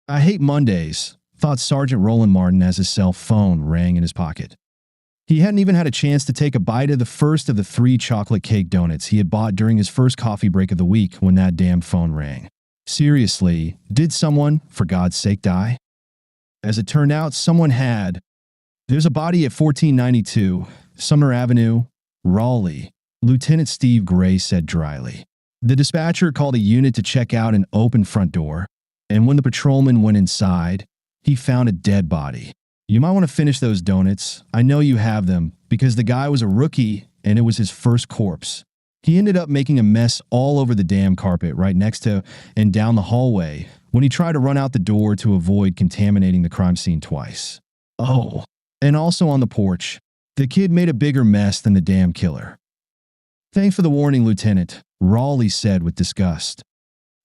I hate Mondays, thought Sergeant Roland Martin as his cell phone rang in his pocket. He hadn't even had a chance to take a bite of the first of the 3 chocolate cake donuts he had bought during his first coffee break of the week when that damn phone rang. Seriously, did someone, for God's sake, die? As it turned out, someone had. There's a body at 1492, Summer Avenue, Raleigh, Lieutenant Steve Gray said dryly. The dispatcher called a unit to check out an open front door, and when the patrolman went inside, he found a dead body. You might want to finish those donuts. I know you have them, because the guy was a rookie and it was his first corpse. He ended up making a mess all over the damn carpet right next to and down the hallway when he tried to run out the door to avoid contaminating the crime scene twice. Oh, and also on the porch, the kid made a bigger mess than the damn killer. Thanks for the warning, Lieutenant, Raleigh said with disgust.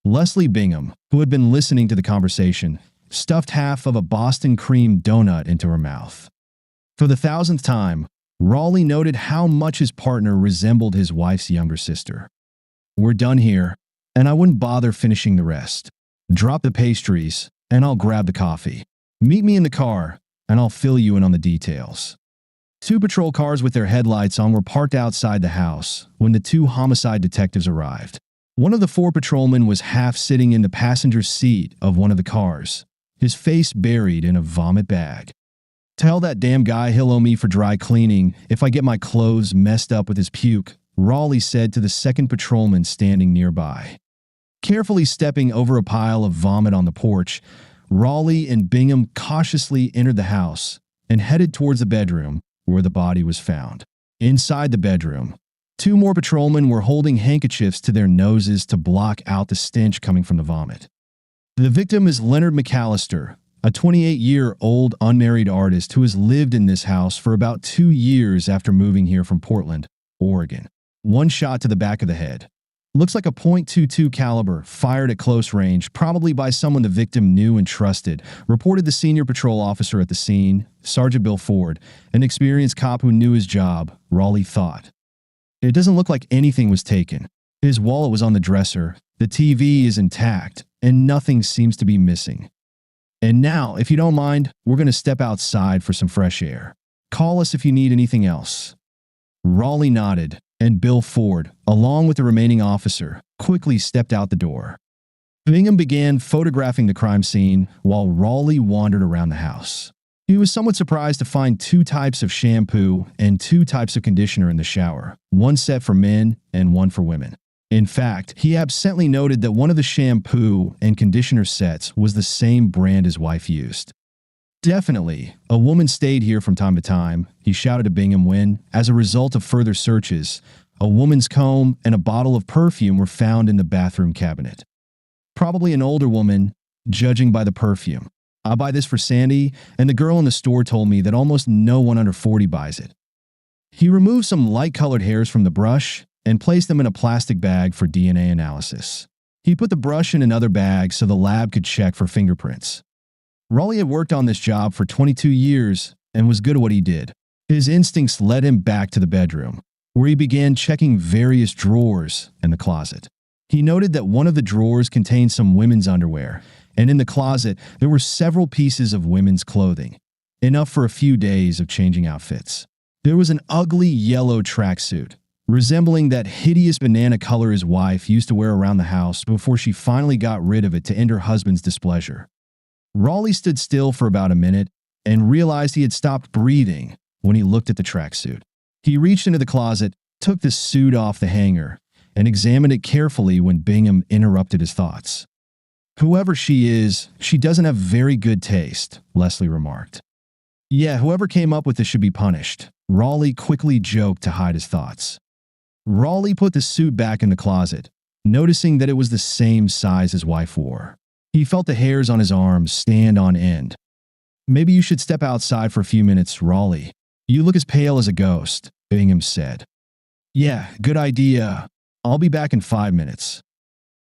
Leslie Bingham, who had been listening to the conversation, stuffed half of a Boston cream donut into her mouth. For the 1000th time, Raleigh noted how much his partner resembled his wife's younger sister. We're done here, and I wouldn't bother finishing the rest. Drop the pastries, and I'll grab the coffee. Meet me in the car, and I'll fill you in on the details. 2 patrol cars with their headlights on were parked outside the house when the 2 homicide detectives arrived. One of the 4 patrolmen was half sitting in the passenger seat of one of the cars, his face buried in a vomit bag. Tell that damn guy he'll owe me for dry cleaning if I get my clothes messed up with his puke, Raleigh said to the second patrolman standing nearby. Carefully stepping over a pile of vomit on the porch, Raleigh and Bingham cautiously entered the house and headed towards the bedroom where the body was found. Inside the bedroom, 2 more patrolmen were holding handkerchiefs to their noses to block out the stench coming from the vomit. The victim is Leonard McAllister, a 28-year-old unmarried artist who has lived in this house for about 2 years after moving here from Portland, Oregon. 1 shot to the back of the head. Looks like a .22 caliber fired at close range, probably by someone the victim knew and trusted, reported the senior patrol officer at the scene, Sergeant Bill Ford, an experienced cop who knew his job, Raleigh thought. It doesn't look like anything was taken. His wallet was on the dresser, the TV is intact, and nothing seems to be missing. And now, if you don't mind, we're going to step outside for some fresh air. Call us if you need anything else. Raleigh nodded, and Bill Ford, along with the remaining officer, quickly stepped out the door. Bingham began photographing the crime scene while Raleigh wandered around the house. He was somewhat surprised to find 2 types of shampoo and 2 types of conditioner in the shower, 1 set for men and 1 for women. In fact, he absently noted that one of the shampoo and conditioner sets was the same brand his wife used. Definitely, a woman stayed here from time to time, he shouted to Bingham when, as a result of further searches, a woman's comb and a bottle of perfume were found in the bathroom cabinet. Probably an older woman, judging by the perfume. I buy this for Sandy, and the girl in the store told me that almost no one under 40 buys it. He removed some light-colored hairs from the brush and placed them in a plastic bag for DNA analysis. He put the brush in another bag so the lab could check for fingerprints. Raleigh had worked on this job for 22 years and was good at what he did. His instincts led him back to the bedroom, where he began checking various drawers and the closet. He noted that one of the drawers contained some women's underwear, and in the closet there were several pieces of women's clothing, enough for a few days of changing outfits. There was an ugly yellow tracksuit, resembling that hideous banana color his wife used to wear around the house before she finally got rid of it to end her husband's displeasure. Raleigh stood still for about a minute and realized he had stopped breathing when he looked at the tracksuit. He reached into the closet, took the suit off the hanger, and examined it carefully when Bingham interrupted his thoughts. Whoever she is, she doesn't have very good taste, Leslie remarked. Yeah, whoever came up with this should be punished, Raleigh quickly joked to hide his thoughts. Raleigh put the suit back in the closet, noticing that it was the same size his wife wore. He felt the hairs on his arms stand on end. Maybe you should step outside for a few minutes, Raleigh. You look as pale as a ghost, Bingham said. Yeah, good idea. I'll be back in 5 minutes.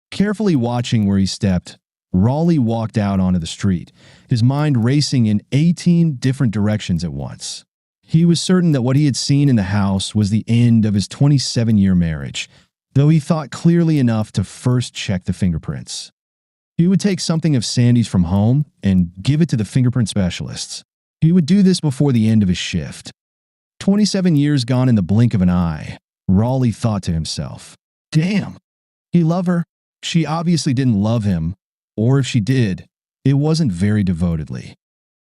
Carefully watching where he stepped, Raleigh walked out onto the street, his mind racing in 18 different directions at once. He was certain that what he had seen in the house was the end of his 27-year marriage, though he thought clearly enough to first check the fingerprints. He would take something of Sandy's from home and give it to the fingerprint specialists. He would do this before the end of his shift. 27 years gone in the blink of an eye, Raleigh thought to himself. Damn, he loved her. She obviously didn't love him, or if she did, it wasn't very devotedly.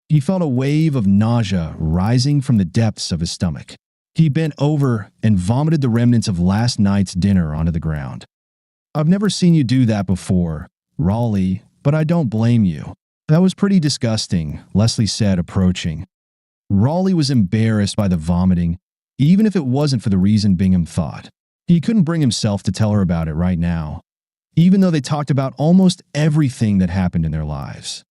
He felt a wave of nausea rising from the depths of his stomach. He bent over and vomited the remnants of last night's dinner onto the ground. I've never seen you do that before, Raleigh, but I don't blame you. That was pretty disgusting, Leslie said, approaching. Raleigh was embarrassed by the vomiting, even if it wasn't for the reason Bingham thought. He couldn't bring himself to tell her about it right now, even though they talked about almost everything that happened in their lives.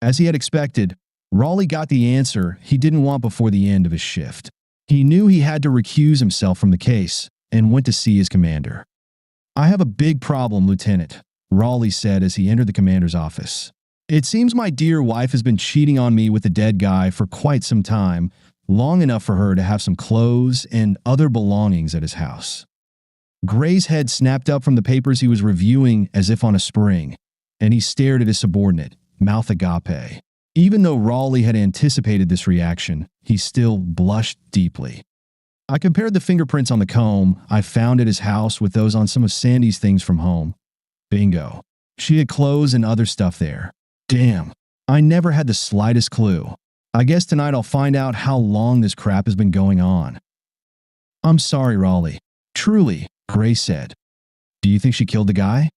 As he had expected, Raleigh got the answer he didn't want before the end of his shift. He knew he had to recuse himself from the case and went to see his commander. I have a big problem, Lieutenant, Raleigh said as he entered the commander's office. It seems my dear wife has been cheating on me with the dead guy for quite some time, long enough for her to have some clothes and other belongings at his house. Gray's head snapped up from the papers he was reviewing as if on a spring, and he stared at his subordinate, mouth agape. Even though Raleigh had anticipated this reaction, he still blushed deeply. I compared the fingerprints on the comb I found at his house with those on some of Sandy's things from home. Bingo. She had clothes and other stuff there. Damn, I never had the slightest clue. I guess tonight I'll find out how long this crap has been going on. I'm sorry, Raleigh. Truly, Gray said. Do you think she killed the guy?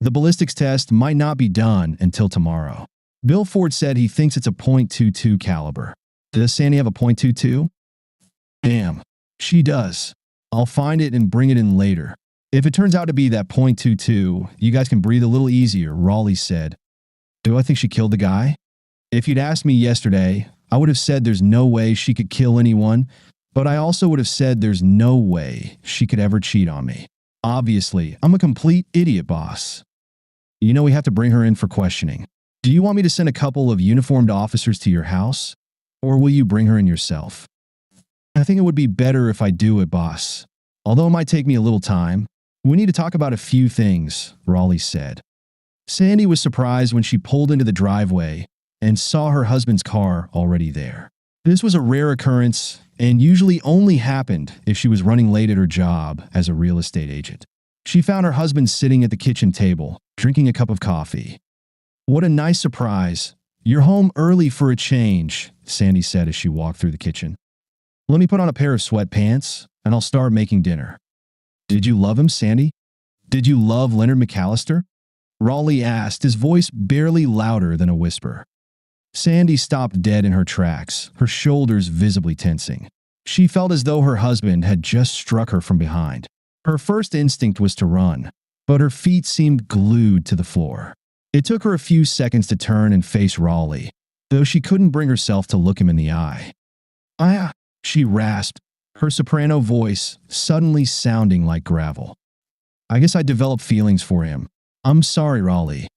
The ballistics test might not be done until tomorrow. Bill Ford said he thinks it's a .22 caliber. Does Sandy have a .22? Damn, she does. I'll find it and bring it in later. If it turns out to be that .22, you guys can breathe a little easier, Raleigh said. Do I think she killed the guy? If you'd asked me yesterday, I would have said there's no way she could kill anyone, but I also would have said there's no way she could ever cheat on me. Obviously, I'm a complete idiot, boss. You know we have to bring her in for questioning. Do you want me to send a couple of uniformed officers to your house, or will you bring her in yourself? I think it would be better if I do it, boss. Although it might take me a little time, we need to talk about a few things, Raleigh said. Sandy was surprised when she pulled into the driveway and saw her husband's car already there. This was a rare occurrence and usually only happened if she was running late at her job as a real estate agent. She found her husband sitting at the kitchen table, drinking a cup of coffee. What a nice surprise. You're home early for a change, Sandy said as she walked through the kitchen. Let me put on a pair of sweatpants and I'll start making dinner. Did you love him, Sandy? Did you love Leonard McAllister? Raleigh asked, his voice barely louder than a whisper. Sandy stopped dead in her tracks, her shoulders visibly tensing. She felt as though her husband had just struck her from behind. Her first instinct was to run, but her feet seemed glued to the floor. It took her a few seconds to turn and face Raleigh, though she couldn't bring herself to look him in the eye. She rasped, her soprano voice suddenly sounding like gravel. I guess I developed feelings for him. I'm sorry, Raleigh.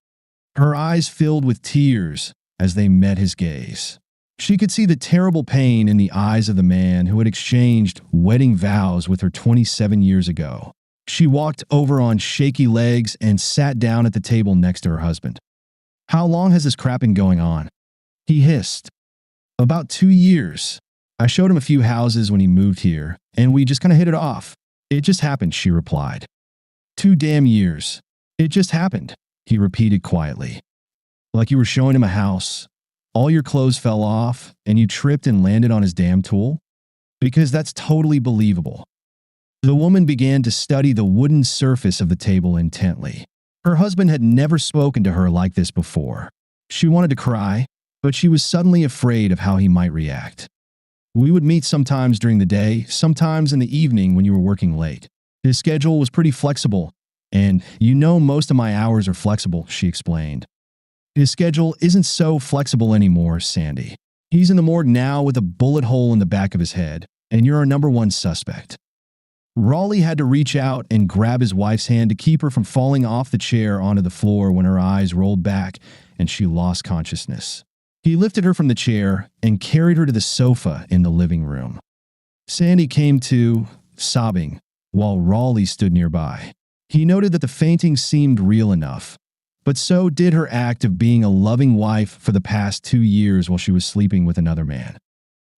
Her eyes filled with tears as they met his gaze. She could see the terrible pain in the eyes of the man who had exchanged wedding vows with her 27 years ago. She walked over on shaky legs and sat down at the table next to her husband. How long has this crap been going on? He hissed. About 2 years. I showed him a few houses when he moved here, and we just kind of hit it off. It just happened, she replied. 2 damn years. It just happened, he repeated quietly. Like you were showing him a house. All your clothes fell off, and you tripped and landed on his damn tool? Because that's totally believable. The woman began to study the wooden surface of the table intently. Her husband had never spoken to her like this before. She wanted to cry, but she was suddenly afraid of how he might react. We would meet sometimes during the day, sometimes in the evening when you were working late. His schedule was pretty flexible, and you know most of my hours are flexible, she explained. His schedule isn't so flexible anymore, Sandy. He's in the morgue now with a bullet hole in the back of his head, and you're our #1 suspect. Raleigh had to reach out and grab his wife's hand to keep her from falling off the chair onto the floor when her eyes rolled back and she lost consciousness. He lifted her from the chair and carried her to the sofa in the living room. Sandy came to, sobbing, while Raleigh stood nearby. He noted that the fainting seemed real enough, but so did her act of being a loving wife for the past 2 years while she was sleeping with another man.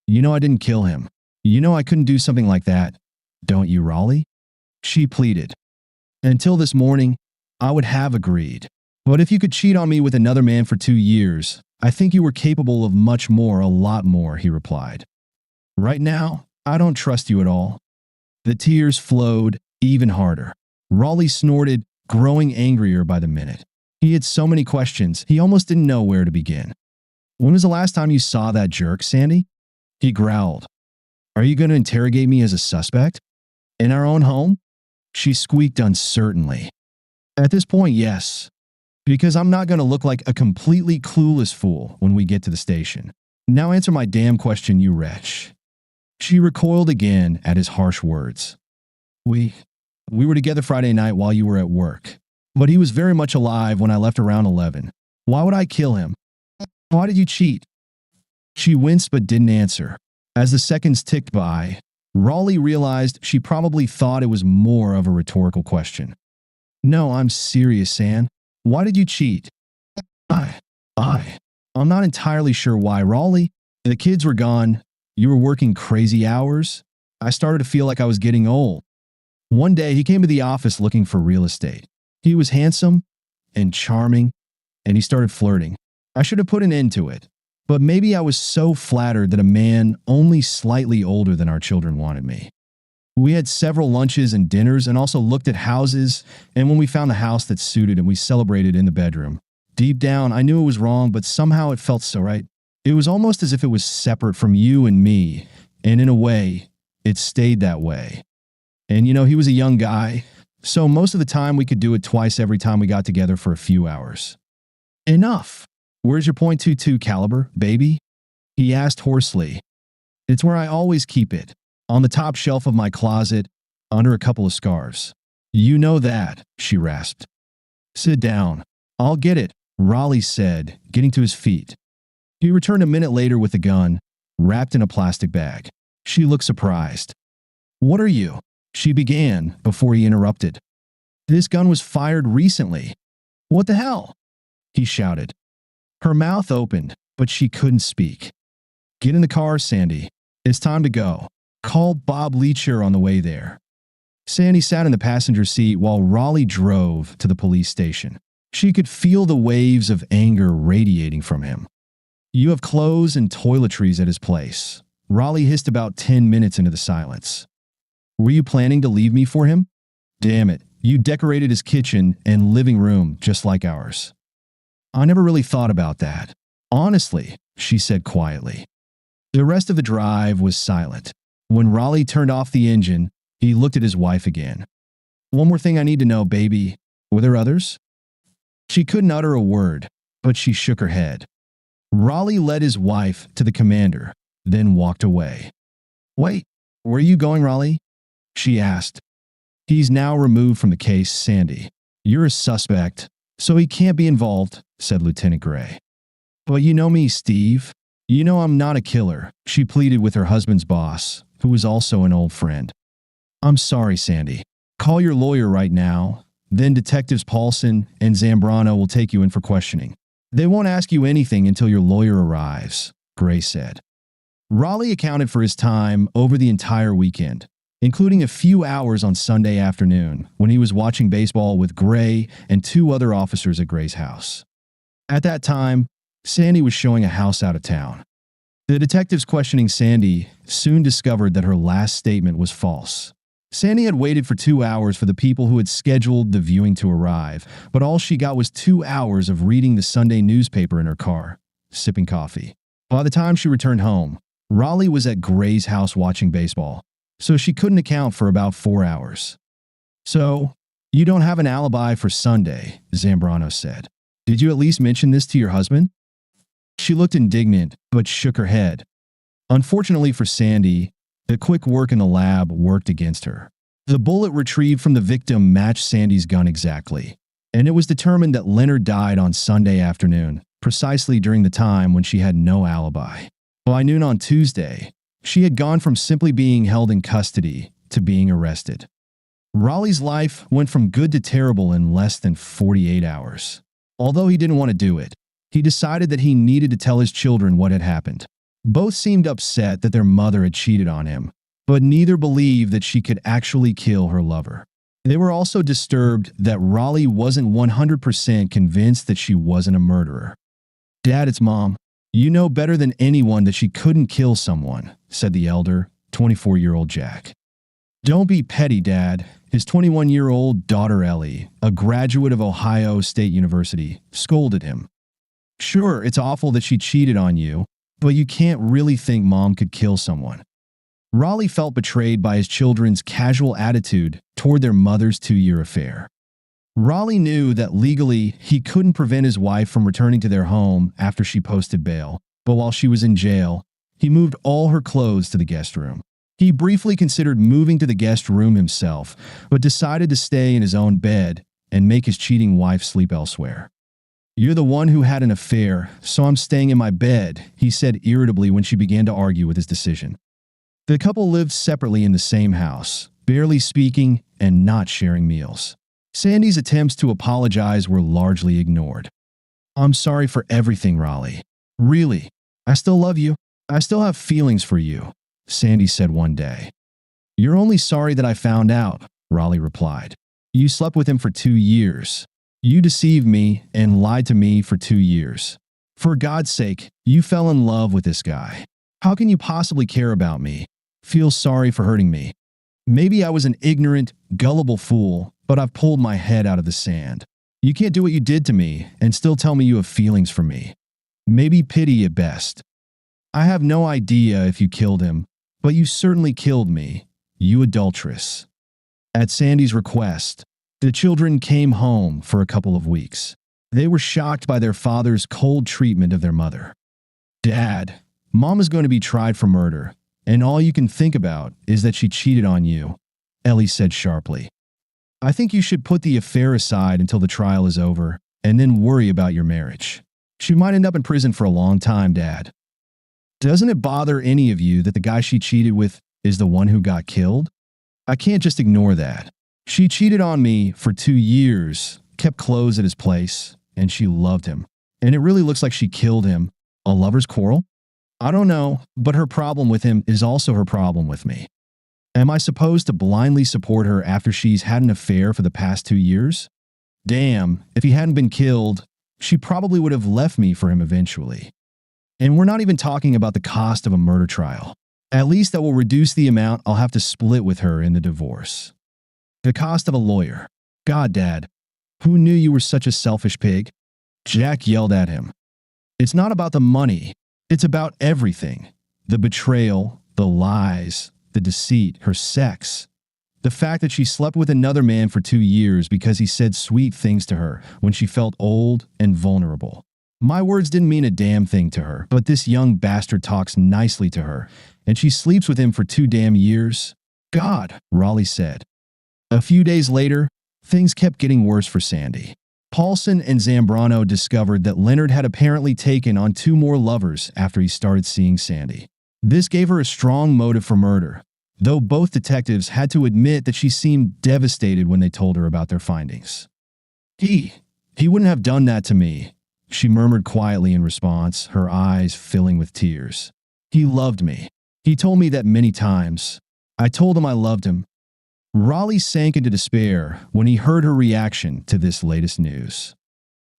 You know I didn't kill him. You know I couldn't do something like that. Don't you, Raleigh? She pleaded. Until this morning, I would have agreed. But if you could cheat on me with another man for 2 years, I think you were capable of much more, a lot more, he replied. Right now, I don't trust you at all. The tears flowed even harder. Raleigh snorted, growing angrier by the minute. He had so many questions, he almost didn't know where to begin. When was the last time you saw that jerk, Sandy? He growled. Are you going to interrogate me as a suspect? In our own home? She squeaked uncertainly. At this point, yes. Because I'm not going to look like a completely clueless fool when we get to the station. Now answer my damn question, you wretch. She recoiled again at his harsh words. We were together Friday night while you were at work. But he was very much alive when I left around 11. Why would I kill him? Why did you cheat? She winced but didn't answer. As the seconds ticked by, Raleigh realized she probably thought it was more of a rhetorical question. No, I'm serious, San. Why did you cheat? I'm not entirely sure why, Raleigh. The kids were gone. You were working crazy hours. I started to feel like I was getting old. One day, he came to the office looking for real estate. He was handsome and charming, and he started flirting. I should have put an end to it, but maybe I was so flattered that a man only slightly older than our children wanted me. We had several lunches and dinners and also looked at houses, and when we found the house that suited him, we celebrated in the bedroom. Deep down, I knew it was wrong, but somehow it felt so right. It was almost as if it was separate from you and me, and in a way, it stayed that way. And he was a young guy, so most of the time we could do it twice every time we got together for a few hours. Enough. Where's your .22 caliber, baby? He asked hoarsely. It's where I always keep it, on the top shelf of my closet, under a couple of scarves. You know that, she rasped. Sit down. I'll get it, Raleigh said, getting to his feet. He returned a minute later with the gun, wrapped in a plastic bag. She looked surprised. What are you? She began before he interrupted. This gun was fired recently. What the hell? He shouted. Her mouth opened, but she couldn't speak. Get in the car, Sandy. It's time to go. Call Bob Leacher on the way there. Sandy sat in the passenger seat while Raleigh drove to the police station. She could feel the waves of anger radiating from him. You have clothes and toiletries at his place. Raleigh hissed about 10 minutes into the silence. Were you planning to leave me for him? Damn it, you decorated his kitchen and living room just like ours. I never really thought about that. Honestly, she said quietly. The rest of the drive was silent. When Raleigh turned off the engine, he looked at his wife again. One more thing I need to know, baby. Were there others? She couldn't utter a word, but she shook her head. Raleigh led his wife to the commander, then walked away. Wait, where are you going, Raleigh? She asked. He's now removed from the case, Sandy. You're a suspect, so he can't be involved, said Lieutenant Gray. But you know me, Steve. You know I'm not a killer, she pleaded with her husband's boss, who was also an old friend. I'm sorry, Sandy. Call your lawyer right now. Then Detectives Paulson and Zambrano will take you in for questioning. They won't ask you anything until your lawyer arrives, Gray said. Raleigh accounted for his time over the entire weekend, including a few hours on Sunday afternoon when he was watching baseball with Gray and 2 other officers at Gray's house. At that time, Sandy was showing a house out of town. The detectives questioning Sandy soon discovered that her last statement was false. Sandy had waited for 2 hours for the people who had scheduled the viewing to arrive, but all she got was 2 hours of reading the Sunday newspaper in her car, sipping coffee. By the time she returned home, Raleigh was at Gray's house watching baseball, so she couldn't account for about 4 hours. So, you don't have an alibi for Sunday, Zambrano said. Did you at least mention this to your husband? She looked indignant, but shook her head. Unfortunately for Sandy, the quick work in the lab worked against her. The bullet retrieved from the victim matched Sandy's gun exactly, and it was determined that Leonard died on Sunday afternoon, precisely during the time when she had no alibi. By noon on Tuesday, she had gone from simply being held in custody to being arrested. Raleigh's life went from good to terrible in less than 48 hours. Although he didn't want to do it, he decided that he needed to tell his children what had happened. Both seemed upset that their mother had cheated on him, but neither believed that she could actually kill her lover. They were also disturbed that Raleigh wasn't 100% convinced that she wasn't a murderer. "Dad, it's Mom. You know better than anyone that she couldn't kill someone," said the elder, 24-year-old Jack. "Don't be petty, Dad," his 21-year-old daughter Ellie, a graduate of Ohio State University, scolded him. "Sure, it's awful that she cheated on you, but you can't really think Mom could kill someone." Raleigh felt betrayed by his children's casual attitude toward their mother's 2-year affair. Raleigh knew that legally he couldn't prevent his wife from returning to their home after she posted bail, but while she was in jail, he moved all her clothes to the guest room. He briefly considered moving to the guest room himself, but decided to stay in his own bed and make his cheating wife sleep elsewhere. "You're the one who had an affair, so I'm staying in my bed," he said irritably when she began to argue with his decision. The couple lived separately in the same house, barely speaking and not sharing meals. Sandy's attempts to apologize were largely ignored. "I'm sorry for everything, Raleigh. Really, I still love you. I still have feelings for you," Sandy said one day. "You're only sorry that I found out," Raleigh replied. "You slept with him for 2 years. You deceived me and lied to me for 2 years. For God's sake, you fell in love with this guy. How can you possibly care about me? Feel sorry for hurting me? Maybe I was an ignorant, gullible fool, but I've pulled my head out of the sand. You can't do what you did to me and still tell me you have feelings for me. Maybe pity at best. I have no idea if you killed him, but you certainly killed me, you adulteress." At Sandy's request, the children came home for a couple of weeks. They were shocked by their father's cold treatment of their mother. "Dad, Mom is going to be tried for murder, and all you can think about is that she cheated on you," Ellie said sharply. "I think you should put the affair aside until the trial is over, and then worry about your marriage. She might end up in prison for a long time, Dad." "Doesn't it bother any of you that the guy she cheated with is the one who got killed? I can't just ignore that. She cheated on me for 2 years, kept clothes at his place, and she loved him. And it really looks like she killed him. A lover's quarrel? I don't know, but her problem with him is also her problem with me. Am I supposed to blindly support her after she's had an affair for the past 2 years? Damn, if he hadn't been killed, she probably would have left me for him eventually. And we're not even talking about the cost of a murder trial. At least that will reduce the amount I'll have to split with her in the divorce. The cost of a lawyer. God, Dad, who knew you were such a selfish pig?" Jack yelled at him. "It's not about the money. It's about everything. The betrayal, the lies, the deceit, her sex. The fact that she slept with another man for 2 years because he said sweet things to her when she felt old and vulnerable. My words didn't mean a damn thing to her, but this young bastard talks nicely to her, and she sleeps with him for 2 damn years. God," Raleigh said. A few days later, things kept getting worse for Sandy. Paulson and Zambrano discovered that Leonard had apparently taken on 2 more lovers after he started seeing Sandy. This gave her a strong motive for murder, though both detectives had to admit that she seemed devastated when they told her about their findings. He wouldn't have done that to me," she murmured quietly in response, her eyes filling with tears. "He loved me. He told me that many times. I told him I loved him." Raleigh sank into despair when he heard her reaction to this latest news.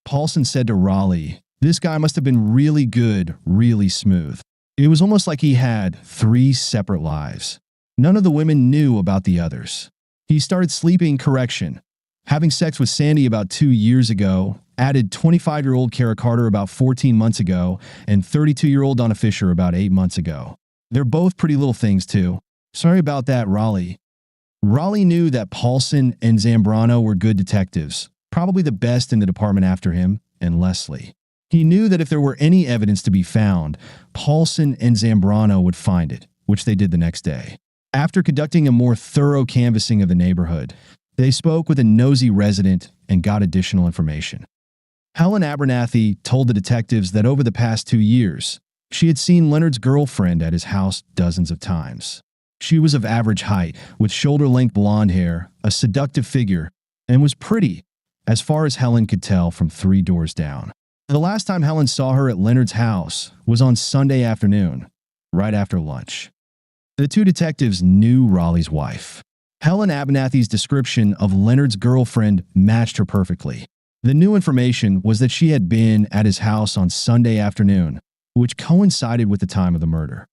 Paulson said to Raleigh, "This guy must have been really good, really smooth. It was almost like he had 3 separate lives. None of the women knew about the others. He started having sex with Sandy about 2 years ago, added 25-year-old Kara Carter about 14 months ago, and 32-year-old Donna Fisher about 8 months ago. They're both pretty little things too. Sorry about that, Raleigh." Raleigh knew that Paulson and Zambrano were good detectives, probably the best in the department after him and Leslie. He knew that if there were any evidence to be found, Paulson and Zambrano would find it, which they did the next day. After conducting a more thorough canvassing of the neighborhood, they spoke with a nosy resident and got additional information. Helen Abernathy told the detectives that over the past 2 years, she had seen Leonard's girlfriend at his house dozens of times. She was of average height, with shoulder-length blonde hair, a seductive figure, and was pretty, as far as Helen could tell from 3 doors down. The last time Helen saw her at Leonard's house was on Sunday afternoon, right after lunch. The two detectives knew Raleigh's wife. Helen Abernathy's description of Leonard's girlfriend matched her perfectly. The new information was that she had been at his house on Sunday afternoon, which coincided with the time of the murder.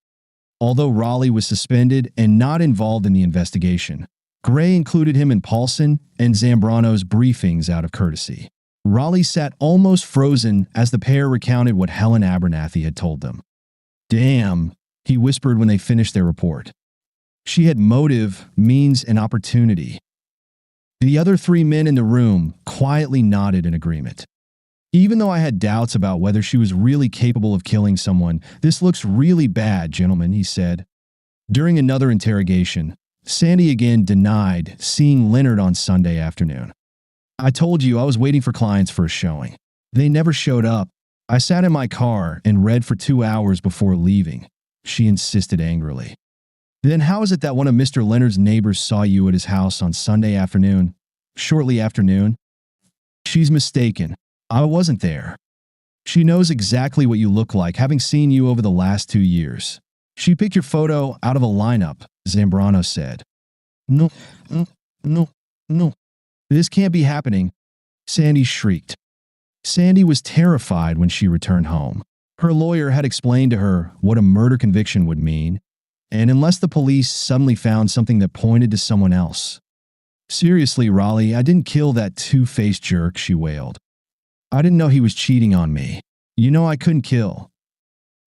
Although Raleigh was suspended and not involved in the investigation, Gray included him in Paulson and Zambrano's briefings out of courtesy. Raleigh sat almost frozen as the pair recounted what Helen Abernathy had told them. "Damn," he whispered when they finished their report. "She had motive, means, and opportunity." The other 3 men in the room quietly nodded in agreement. "Even though I had doubts about whether she was really capable of killing someone, this looks really bad, gentlemen," he said. During another interrogation, Sandy again denied seeing Leonard on Sunday afternoon. "I told you I was waiting for clients for a showing. They never showed up. I sat in my car and read for 2 hours before leaving," she insisted angrily. "Then how is it that one of Mr. Leonard's neighbors saw you at his house on Sunday afternoon, shortly after noon?" "She's mistaken. I wasn't there. She knows exactly what you look like, having seen you over the last 2 years. She picked your photo out of a lineup," Zambrano said. No, no. "This can't be happening," Sandy shrieked. Sandy was terrified when she returned home. Her lawyer had explained to her what a murder conviction would mean, and unless the police suddenly found something that pointed to someone else. "Seriously, Raleigh, I didn't kill that two-faced jerk," she wailed. "I didn't know he was cheating on me. You know I couldn't kill."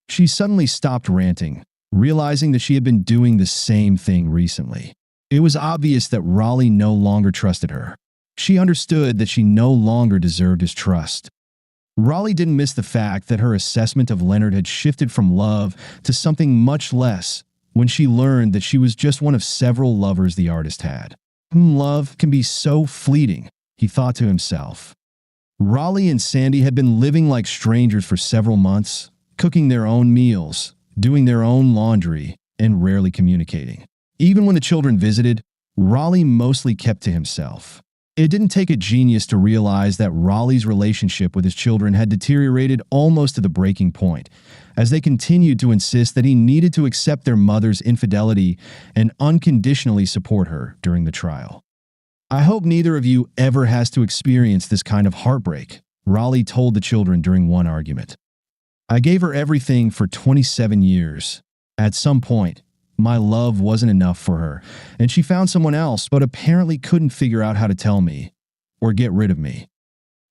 She suddenly stopped ranting, realizing that she had been doing the same thing recently. It was obvious that Raleigh no longer trusted her. She understood that she no longer deserved his trust. Raleigh didn't miss the fact that her assessment of Leonard had shifted from love to something much less when she learned that she was just one of several lovers the artist had. Love can be so fleeting, he thought to himself. Raleigh and Sandy had been living like strangers for several months, cooking their own meals, doing their own laundry, and rarely communicating. Even when the children visited, Raleigh mostly kept to himself. It didn't take a genius to realize that Raleigh's relationship with his children had deteriorated almost to the breaking point, as they continued to insist that he needed to accept their mother's infidelity and unconditionally support her during the trial. "I hope neither of you ever has to experience this kind of heartbreak," Raleigh told the children during one argument. "I gave her everything for 27 years. At some point, my love wasn't enough for her, and she found someone else, but apparently couldn't figure out how to tell me or get rid of me."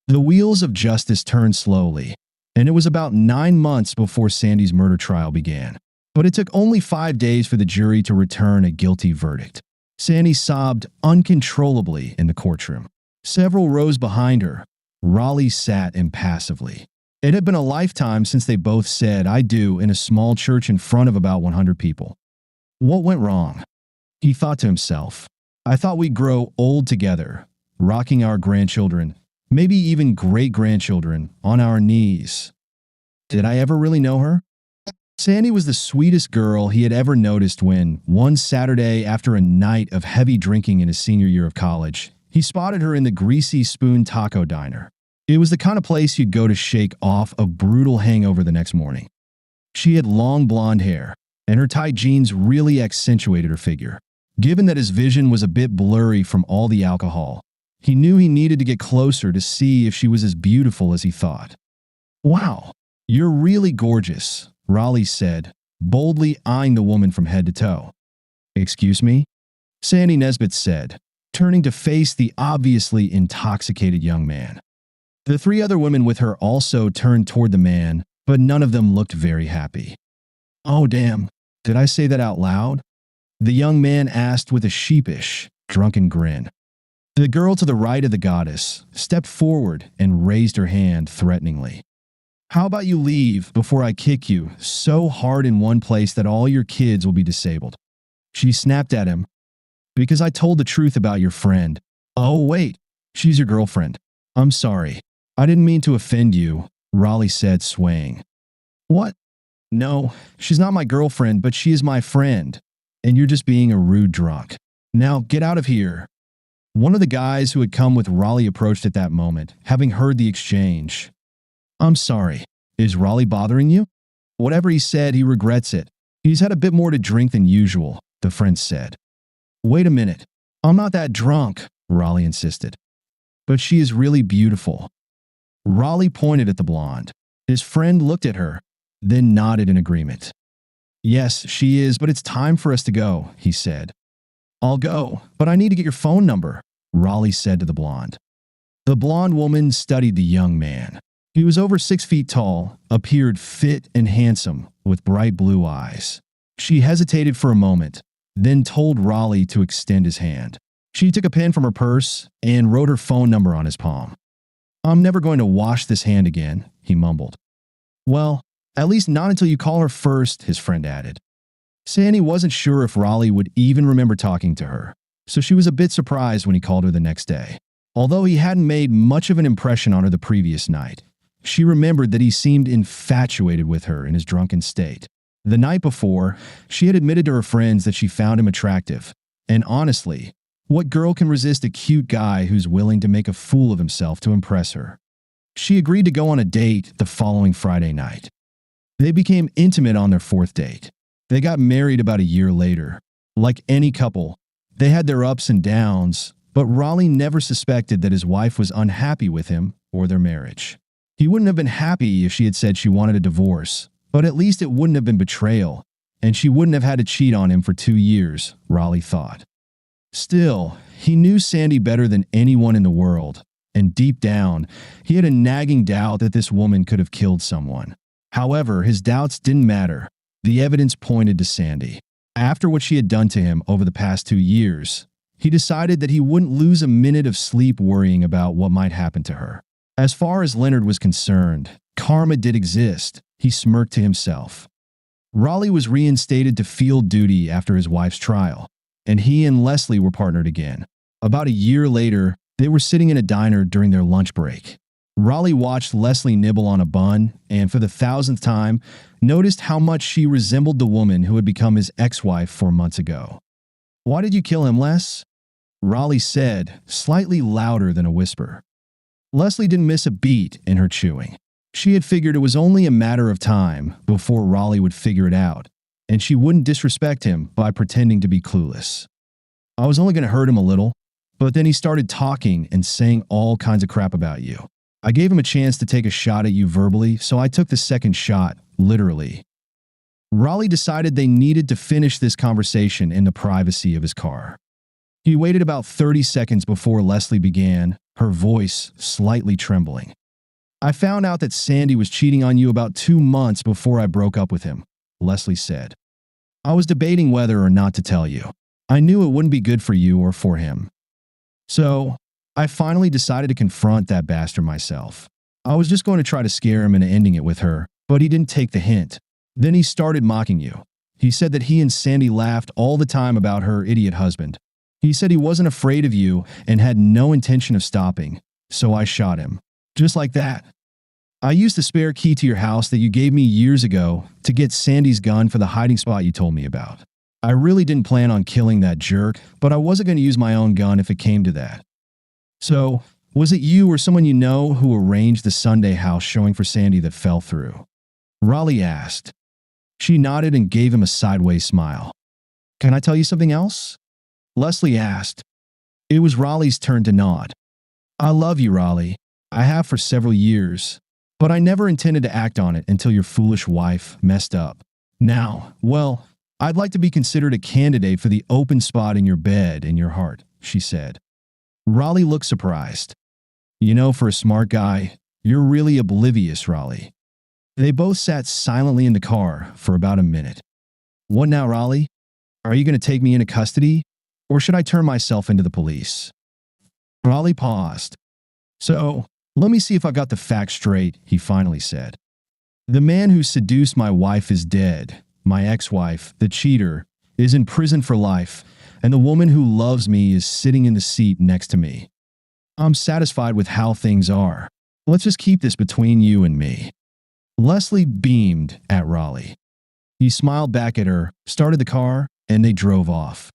The wheels of justice turned slowly, and it was about 9 months before Sandy's murder trial began. But it took only 5 days for the jury to return a guilty verdict. Sandy sobbed uncontrollably in the courtroom. Several rows behind her, Raleigh sat impassively. It had been a lifetime since they both said "I do" in a small church in front of about 100 people. What went wrong? He thought to himself. "I thought we'd grow old together, rocking our grandchildren, maybe even great-grandchildren, on our knees. Did I ever really know her?" Sandy was the sweetest girl he had ever noticed when, one Saturday after a night of heavy drinking in his senior year of college, he spotted her in the Greasy Spoon Taco Diner. It was the kind of place you'd go to shake off a brutal hangover the next morning. She had long blonde hair, and her tight jeans really accentuated her figure. Given that his vision was a bit blurry from all the alcohol, he knew he needed to get closer to see if she was as beautiful as he thought. "Wow, you're really gorgeous," Raleigh said, boldly eyeing the woman from head to toe. "Excuse me?" Sandy Nesbitt said, turning to face the obviously intoxicated young man. The 3 other women with her also turned toward the man, but none of them looked very happy. "Oh, damn. Did I say that out loud?" the young man asked with a sheepish, drunken grin. The girl to the right of the goddess stepped forward and raised her hand threateningly. "How about you leave before I kick you so hard in one place that all your kids will be disabled?" She snapped at him. "Because I told the truth about your friend." "Oh, wait, she's your girlfriend. I'm sorry. I didn't mean to offend you," Raleigh said, swaying. "What? No, she's not my girlfriend, but she is my friend, and you're just being a rude drunk. Now get out of here." One of the guys who had come with Raleigh approached at that moment, having heard the exchange. "I'm sorry. Is Raleigh bothering you?" "Whatever he said, he regrets it. He's had a bit more to drink than usual," the friend said. "Wait a minute. I'm not that drunk," Raleigh insisted. "But she is really beautiful." Raleigh pointed at the blonde. His friend looked at her, then nodded in agreement. "Yes, she is, but it's time for us to go," he said. "I'll go, but I need to get your phone number," Raleigh said to the blonde. The blonde woman studied the young man. He was over 6 feet tall, appeared fit and handsome, with bright blue eyes. She hesitated for a moment, then told Raleigh to extend his hand. She took a pen from her purse and wrote her phone number on his palm. "I'm never going to wash this hand again," he mumbled. "Well, at least not until you call her first," his friend added. Sandy wasn't sure if Raleigh would even remember talking to her, so she was a bit surprised when he called her the next day. Although he hadn't made much of an impression on her the previous night, she remembered that he seemed infatuated with her in his drunken state. The night before, she had admitted to her friends that she found him attractive, and honestly, what girl can resist a cute guy who's willing to make a fool of himself to impress her? She agreed to go on a date the following Friday night. They became intimate on their 4th date. They got married about a year later. Like any couple, they had their ups and downs, but Raleigh never suspected that his wife was unhappy with him or their marriage. He wouldn't have been happy if she had said she wanted a divorce, but at least it wouldn't have been betrayal, and she wouldn't have had to cheat on him for 2 years, Raleigh thought. Still, he knew Sandy better than anyone in the world, and deep down, he had a nagging doubt that this woman could have killed someone. However, his doubts didn't matter. The evidence pointed to Sandy. After what she had done to him over the past 2 years, he decided that he wouldn't lose a minute of sleep worrying about what might happen to her. As far as Leonard was concerned, karma did exist, he smirked to himself. Raleigh was reinstated to field duty after his wife's trial, and he and Leslie were partnered again. About a year later, they were sitting in a diner during their lunch break. Raleigh watched Leslie nibble on a bun and, for the 1,000th time, noticed how much she resembled the woman who had become his ex-wife 4 months ago. "Why did you kill him, Les?" Raleigh said, slightly louder than a whisper. Leslie didn't miss a beat in her chewing. She had figured it was only a matter of time before Raleigh would figure it out, and she wouldn't disrespect him by pretending to be clueless. "I was only going to hurt him a little, but then he started talking and saying all kinds of crap about you. I gave him a chance to take a shot at you verbally, so I took the second shot, literally." Raleigh decided they needed to finish this conversation in the privacy of his car. He waited about 30 seconds before Leslie began, her voice slightly trembling. "I found out that Sandy was cheating on you about 2 months before I broke up with him," Leslie said. "I was debating whether or not to tell you. I knew it wouldn't be good for you or for him. So, I finally decided to confront that bastard myself. I was just going to try to scare him into ending it with her, but he didn't take the hint. Then he started mocking you. He said that he and Sandy laughed all the time about her idiot husband. He said he wasn't afraid of you and had no intention of stopping, so I shot him. Just like that. I used the spare key to your house that you gave me years ago to get Sandy's gun for the hiding spot you told me about. I really didn't plan on killing that jerk, but I wasn't going to use my own gun if it came to that. So, was it you or someone you know who arranged the Sunday house showing for Sandy that fell through?" Raleigh asked. She nodded and gave him a sideways smile. "Can I tell you something else?" Leslie asked. It was Raleigh's turn to nod. "I love you, Raleigh. I have for several years, but I never intended to act on it until your foolish wife messed up. Now, well, I'd like to be considered a candidate for the open spot in your bed and your heart," she said. Raleigh looked surprised. "You know, for a smart guy, you're really oblivious, Raleigh." They both sat silently in the car for about a minute. "What now, Raleigh? Are you going to take me into custody, or should I turn myself into the police?" Raleigh paused. "So, let me see if I got the facts straight," he finally said. "The man who seduced my wife is dead. My ex-wife, the cheater, is in prison for life, and the woman who loves me is sitting in the seat next to me. I'm satisfied with how things are. Let's just keep this between you and me." Leslie beamed at Raleigh. He smiled back at her, started the car, and they drove off.